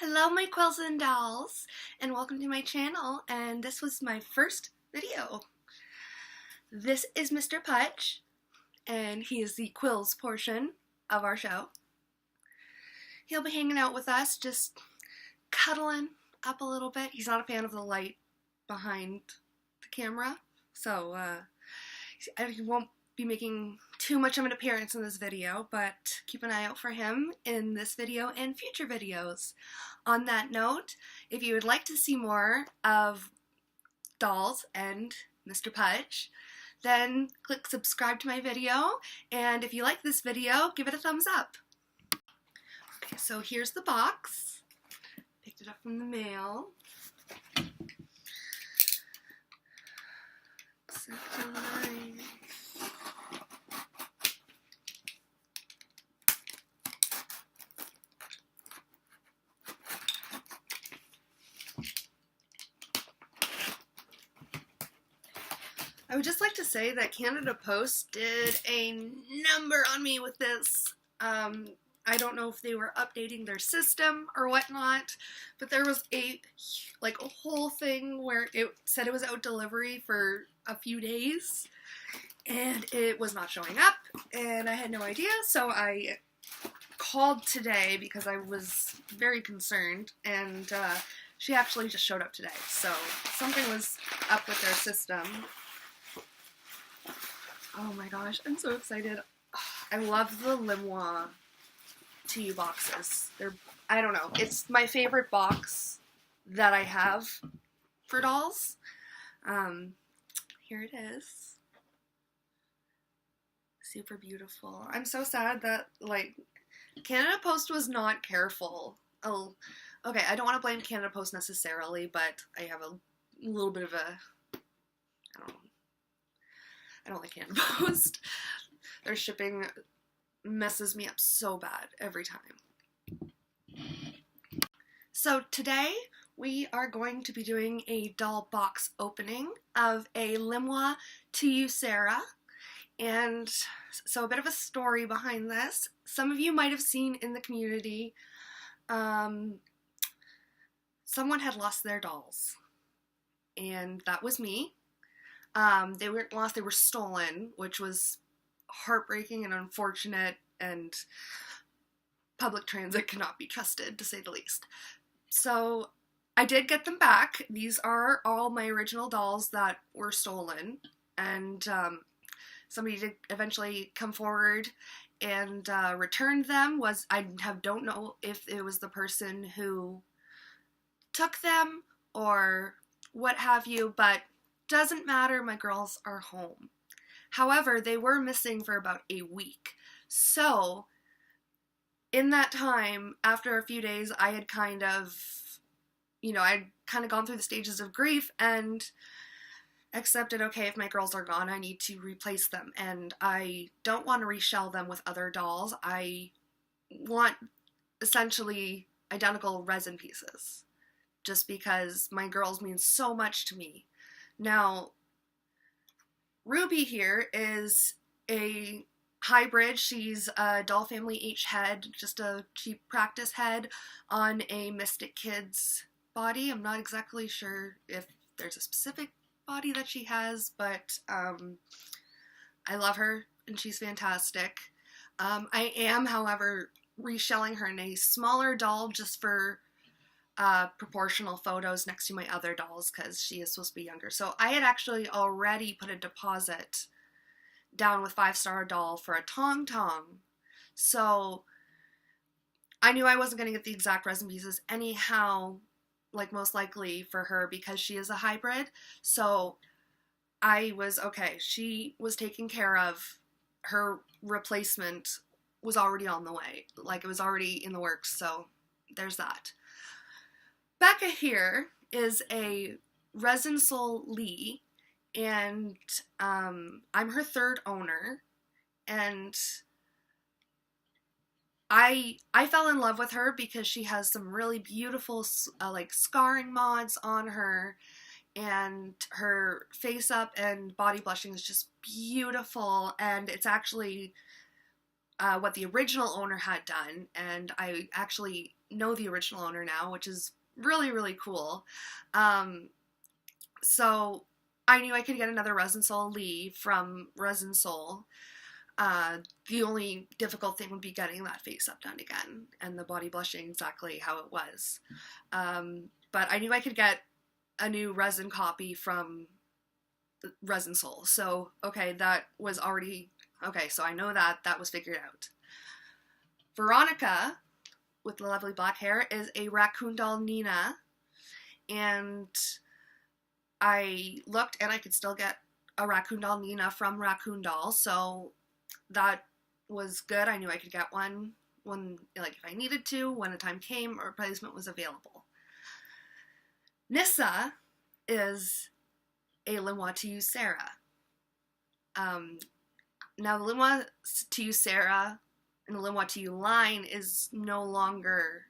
Hello my quills and dolls, and welcome to my channel, and this was my first video. This is Mr. Pudge, and he is the quills portion of our show. He'll be hanging out with us, just cuddling up a little bit. He's not a fan of the light behind the camera, so he won't be making too much of an appearance in this video, but keep an eye out for him in this video and future videos. On that note, if you would like to see more of dolls and Mr. Pudge, then click subscribe to my video, and if you like this video, give it a thumbs up. Okay, so here's the box. Picked it up from the mail. So nice. I would just like to say that Canada Post did a number on me with this. I don't know if they were updating their system or whatnot, but there was a whole thing where it said it was out delivery for a few days, and it was not showing up, and I had no idea, so I called today because I was very concerned, and she actually just showed up today, so something was up with their system. Oh my gosh, I'm so excited. I love the Limhwa ToYou boxes. I don't know, it's my favorite box that I have for dolls. Here it is. Super beautiful. I'm so sad that, Canada Post was not careful. Oh, okay, I don't want to blame Canada Post necessarily, but I have a little bit of a, I don't like Canada Post. Their shipping messes me up so bad every time. So today we are going to be doing a doll box opening of a Limhwa ToYou Sara. And so a bit of a story behind this. Some of you might have seen in the community, someone had lost their dolls. And that was me. They weren't lost, they were stolen, which was heartbreaking and unfortunate, and public transit cannot be trusted, to say the least. So I did get them back. These are all my original dolls that were stolen, and somebody did eventually come forward and returned them. I don't know if it was the person who took them or what have you, but doesn't matter, my girls are home. However, they were missing for about a week. So, in that time, after a few days, I had kind of gone through the stages of grief and accepted, okay, if my girls are gone, I need to replace them. And I don't want to reshell them with other dolls. I want essentially identical resin pieces, just because my girls mean so much to me. Now, Ruby here is a hybrid. She's a Doll Family H head, just a cheap practice head on a Mystic Kids body. I'm not exactly sure if there's a specific body that she has, but I love her and she's fantastic. I am, however, reshelling her in a smaller doll just for proportional photos next to my other dolls because she is supposed to be younger. So I had actually already put a deposit down with 5 Star Doll for a Tong Tong. So I knew I wasn't going to get the exact resin pieces anyhow, most likely for her because she is a hybrid. So I was okay. She was taken care of. Her replacement was already on the way. It was already in the works. So there's that. Becca here is a Resin Soul Lee, and I'm her third owner, and I fell in love with her because she has some really beautiful scarring mods on her, and her face up and body blushing is just beautiful, and it's actually what the original owner had done, and I actually know the original owner now, which is really, really cool. So I knew I could get another Resin Soul Lee from Resin Soul. The only difficult thing would be getting that face up done again and the body blushing exactly how it was. But I knew I could get a new resin copy from Resin Soul. So, okay, that was already, okay, so I know that that was figured out. Veronica, with the lovely black hair, is a raccoon doll Nina, and I looked and I could still get a raccoon doll Nina from Raccoon Doll, so that was good. I knew I could get one when, like, if I needed to, when the time came or replacement was available. Nissa is a Limhwa ToYou Sara. Now the Limhwa ToYou Sara and the Limhwa ToYou line is no longer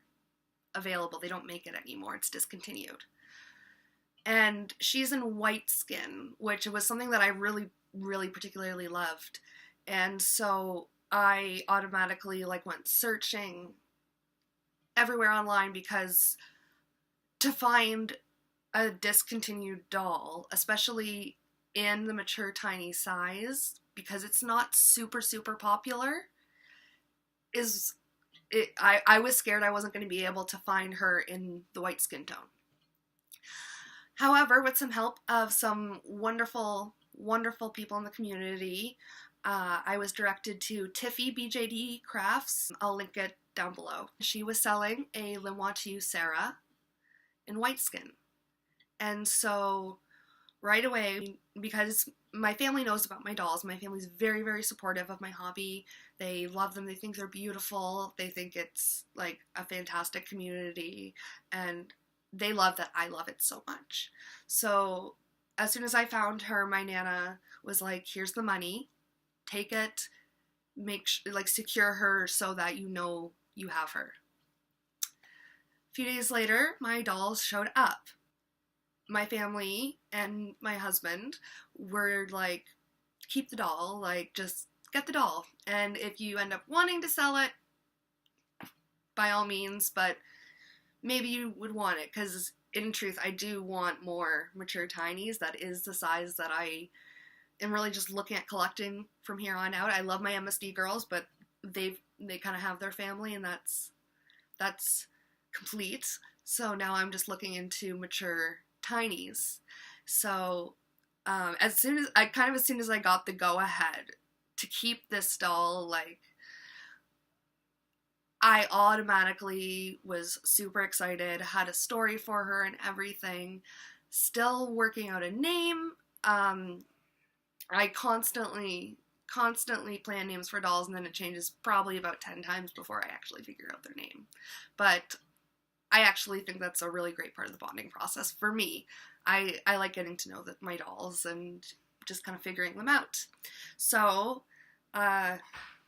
available. They don't make it anymore. It's discontinued. And she's in white skin, which was something that I really, really particularly loved. And so I automatically went searching everywhere online, because to find a discontinued doll, especially in the mature tiny size, because it's not super, super popular, I was scared I wasn't going to be able to find her in the white skin tone. However, with some help of some wonderful, wonderful people in the community, I was directed to TiffieBJDCrafts. I'll link it down below. She was selling a Limhwa ToYou Sara in white skin. And so right away, because my family knows about my dolls, my family's very, very supportive of my hobby. They love them. They think they're beautiful. They think it's like a fantastic community, and they love that I love it so much. So as soon as I found her, my Nana was like, here's the money, take it, secure her so that you know you have her. A few days later, my dolls showed up. My family and my husband were like, keep the doll, just get the doll. And if you end up wanting to sell it, by all means, but maybe you would want it, because in truth, I do want more mature tinies. That is the size that I am really just looking at collecting from here on out. I love my MSD girls, but they kind of have their family, and that's complete. So now I'm just looking into mature tinies. So as soon as I got the go ahead to keep this doll, I automatically was super excited, had a story for her and everything. Still working out a name. I constantly plan names for dolls, and then it changes probably about 10 times before I actually figure out their name. But I actually think that's a really great part of the bonding process for me. I like getting to know my dolls and just kind of figuring them out. So the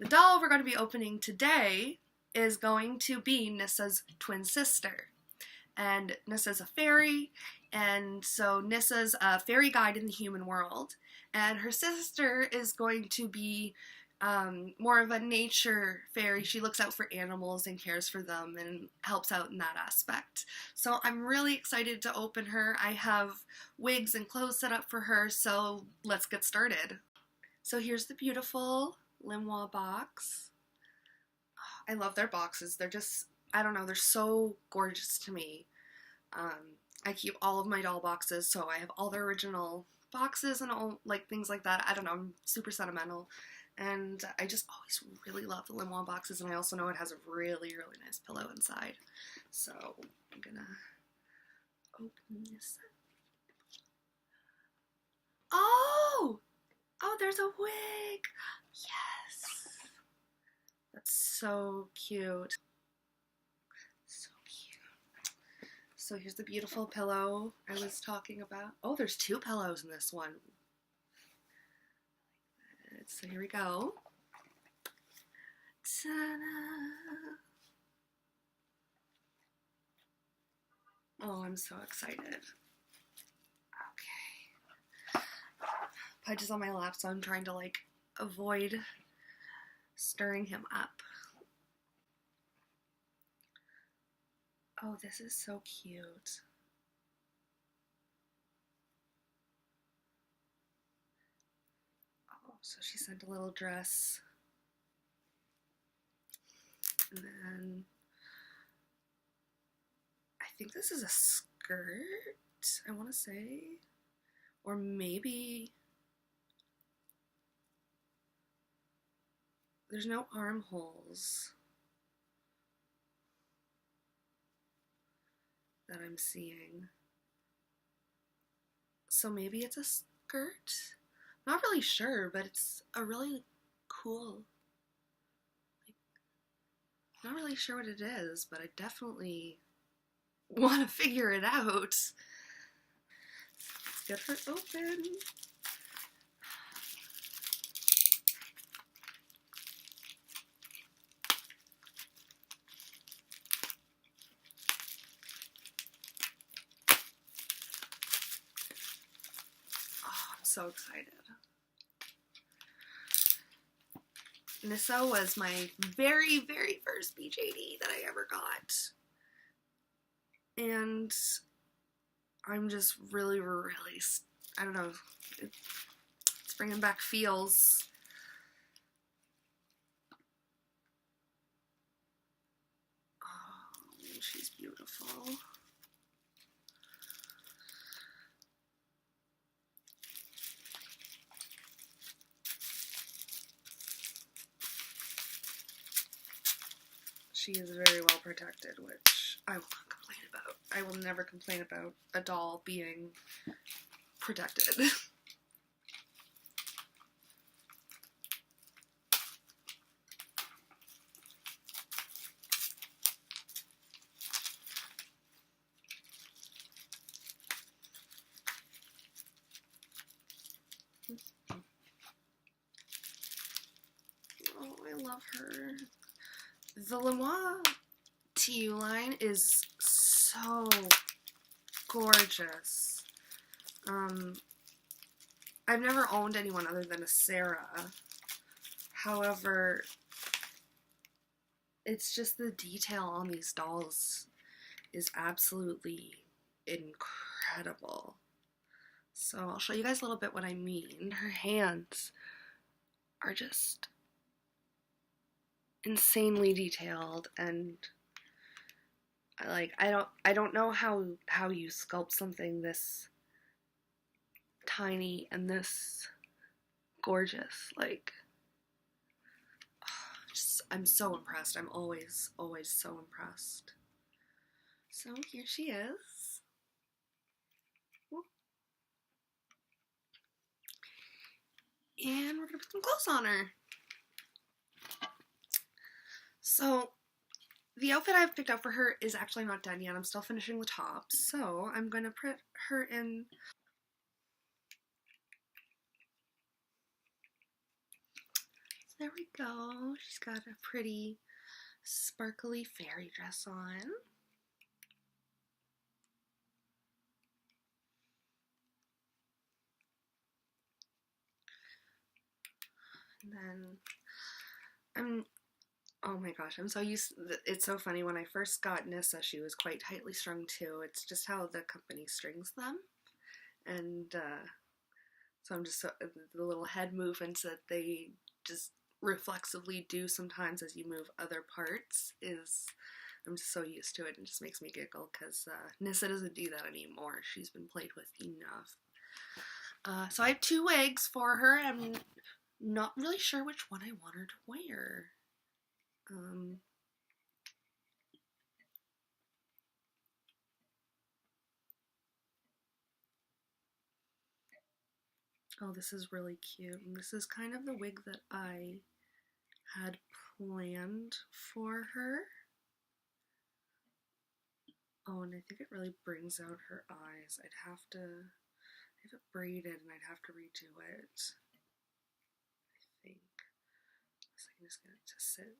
doll we're going to be opening today is going to be Nissa's twin sister. And Nissa's a fairy, and so Nissa's a fairy guide in the human world, and her sister is going to be more of a nature fairy. She looks out for animals and cares for them and helps out in that aspect. So I'm really excited to open her. I have wigs and clothes set up for her, so let's get started. So here's the beautiful Limhwa box. I love their boxes. They're just, I don't know, they're so gorgeous to me. I keep all of my doll boxes, so I have all their original boxes and all things like that. I don't know, I'm super sentimental. And I just always really love the Limhwa boxes, and I also know it has a really, really nice pillow inside. So I'm gonna open this up. Oh! Oh, there's a wig! Yes! That's so cute. So cute. So here's the beautiful pillow I was talking about. Oh, there's 2 pillows in this one. So here we go. Ta-da! Oh, I'm so excited. Okay. Pudge is on my lap, so I'm trying to avoid stirring him up. Oh, this is so cute. Oh, so she sent a little dress. And then I think this is a skirt, I want to say. Or maybe there's no armholes that I'm seeing. So maybe it's a skirt? Not really sure, but it's a really cool, not really sure what it is, but I definitely want to figure it out. Let's get her open. Oh, I'm so excited. Nissa was my very, very first BJD that I ever got. And I'm just really, I don't know, it's bringing back feels. Oh, she's beautiful. She is very well protected, which I will not complain about. I will never complain about a doll being protected. Oh, I love her. The Limhwa ToYou line is so gorgeous. I've never owned anyone other than a Sara. However, it's just the detail on these dolls is absolutely incredible. So I'll show you guys a little bit what I mean. Her hands are just insanely detailed, and I don't know how you sculpt something this tiny and this gorgeous. Like, I'm so impressed. I'm always so impressed. So here she is. And we're gonna put some clothes on her. So the outfit I've picked out for her is actually not done yet. I'm still finishing the top. So I'm gonna put her in. So there we go. She's got a pretty sparkly fairy dress on. And then oh my gosh, I'm so used to, it's so funny, when I first got Nissa, she was quite tightly strung too. It's just how the company strings them. And so I'm just so, the little head movements that they just reflexively do sometimes as you move other parts is, I'm just so used to it, and it just makes me giggle because Nissa doesn't do that anymore. She's been played with enough. So I have two wigs for her. I'm not really sure which one I want her to wear. Oh, this is really cute. And this is kind of the wig that I had planned for her. Oh, and I think it really brings out her eyes. I have it braided and I'd have to redo it. I think. So I can just get it to sit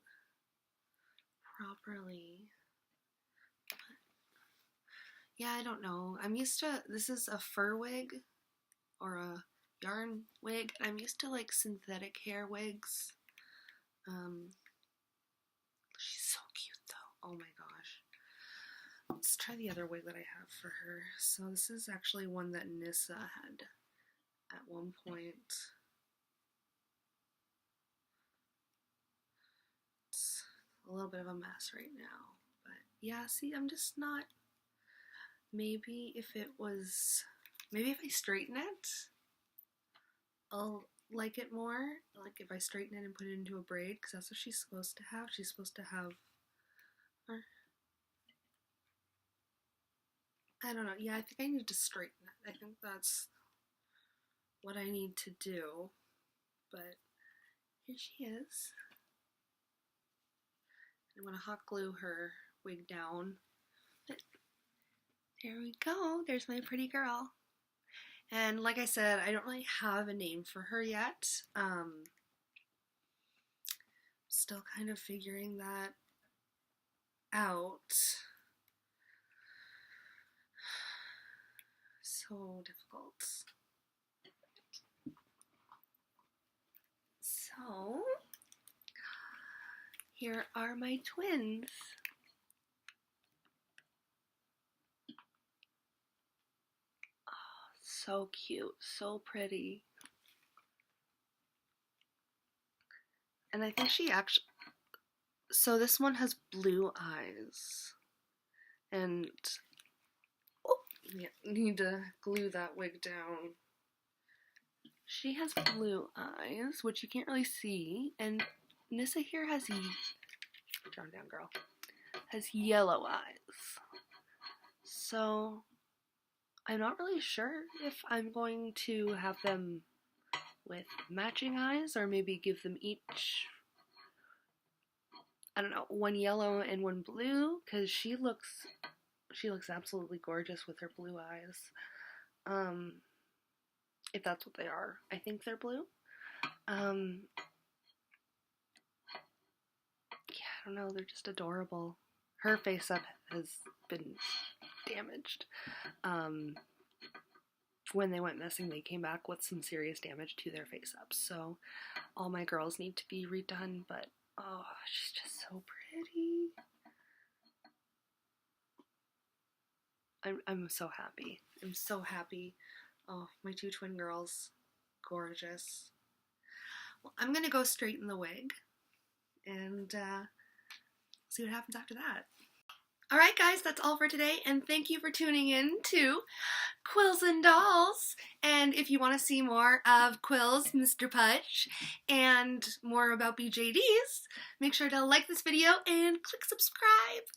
properly. But yeah, I don't know. I'm used to, this is a fur wig or a yarn wig. I'm used to like synthetic hair wigs. She's so cute though. Oh my gosh. Let's try the other wig that I have for her. So this is actually one that Nissa had at one point. It's a little bit of a mess right now. But yeah, see, I'm just not... Maybe if I straighten it, I'll like it more. Like if I straighten it and put it into a braid, because that's what she's supposed to have. She's supposed to have... I don't know. Yeah, I think I need to straighten it. I think that's what I need to do. But here she is. I'm going to hot glue her wig down. But there we go. There's my pretty girl. And like I said, I don't really have a name for her yet. Still kind of figuring that out. So difficult. So, here are my twins. Oh, so cute, so pretty. And I think she actually... So this one has blue eyes. And... Oh, yeah, need to glue that wig down. She has blue eyes, which you can't really see, and Nissa here has down, girl, has yellow eyes. So I'm not really sure if I'm going to have them with matching eyes, or maybe give them each, I don't know, one yellow and one blue, because she looks absolutely gorgeous with her blue eyes. If that's what they are. I think they're blue. Yeah, I don't know, they're just adorable. Her face up has been damaged. When they went missing, they came back with some serious damage to their face ups. So all my girls need to be redone, but oh, she's just so pretty. I'm so happy. I'm so happy. Oh, my two twin girls. Gorgeous. Well, I'm going to go straighten the wig and see what happens after that. Alright guys, that's all for today, and thank you for tuning in to Quills and Dolls. And if you want to see more of Quills, Mr. Pudge, and more about BJDs, make sure to like this video and click subscribe.